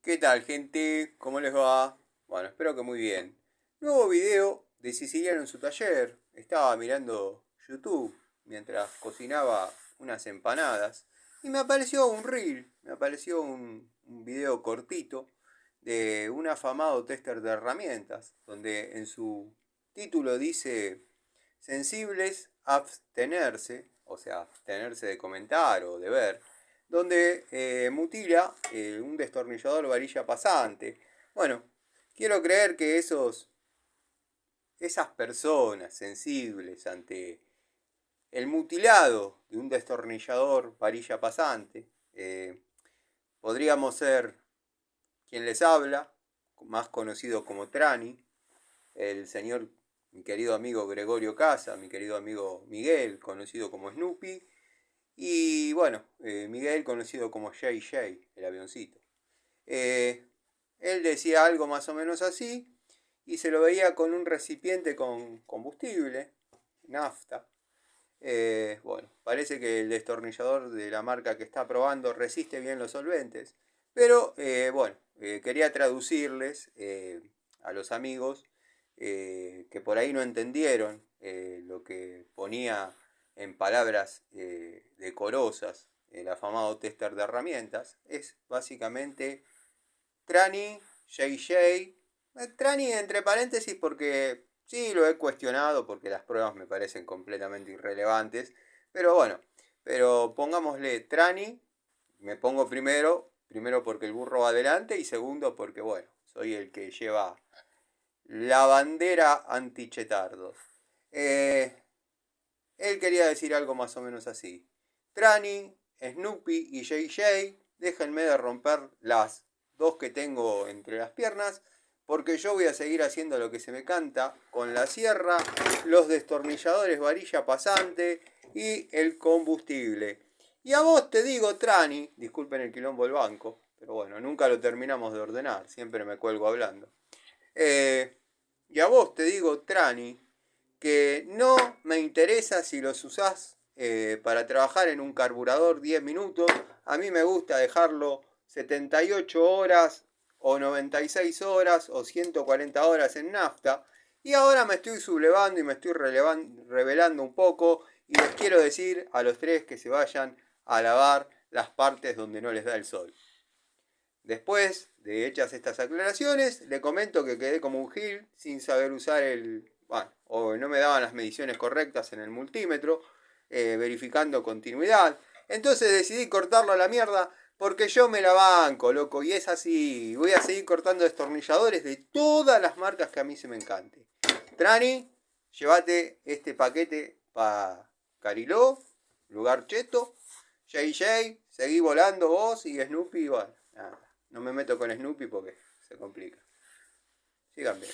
¿Qué tal, gente? ¿Cómo les va? Bueno, espero que muy bien. Nuevo video de Siciliano en su taller. Estaba mirando YouTube mientras cocinaba unas empanadas y me apareció un reel, me apareció un video cortito de un afamado tester de herramientas, donde en su título dice sensibles abstenerse, o sea, abstenerse de comentar o de ver, donde mutila un destornillador varilla pasante. Bueno, quiero creer que esas personas sensibles ante el mutilado de un destornillador varilla pasante, podríamos ser quien les habla, más conocido como Trani, el señor, mi querido amigo Gregorio Casa, mi querido amigo Miguel, conocido como Snoopy, y bueno, Miguel conocido como JJ, el avioncito. Eh, Él decía algo más o menos así y se lo veía con un recipiente con combustible, nafta. Bueno, parece que el destornillador de la marca que está probando resiste bien los solventes, pero bueno, quería traducirles a los amigos que por ahí no entendieron lo que ponía en palabras decorosas el afamado tester de herramientas. Es básicamente Trani, JJ, Trani entre paréntesis porque sí lo he cuestionado porque las pruebas me parecen completamente irrelevantes, pero bueno, pero pongámosle Trani, me pongo primero porque el burro va adelante y segundo porque bueno, soy el que lleva la bandera antichetardos. Eh, Él quería decir algo más o menos así. Trani, Snoopy y JJ, déjenme de romper las dos que tengo entre las piernas, porque yo voy a seguir haciendo lo que se me canta con la sierra, los destornilladores varilla pasante y el combustible. Y a vos te digo, Trani, disculpen el quilombo del banco, pero bueno, nunca lo terminamos de ordenar, siempre me cuelgo hablando. Y a vos te digo, Trani, que no me interesa si los usás para trabajar en un carburador 10 minutos. A mí me gusta dejarlo 78 horas o 96 horas o 140 horas en nafta. Y ahora me estoy sublevando y me estoy revelando un poco. Y les quiero decir a los tres que se vayan a lavar las partes donde no les da el sol. Después de hechas estas aclaraciones, le comento que quedé como un gil sin saber usar bueno, o no me daban las mediciones correctas en el multímetro, verificando continuidad. Entonces decidí cortarlo a la mierda porque yo me la banco, loco, y es así. Voy a seguir cortando destornilladores de todas las marcas que a mí se me encante. Trani, llévate este paquete para Cariló, lugar cheto. JJ, seguí volando vos y Snoopy, bueno, nada. No me meto con Snoopy porque se complica. Sigan bien.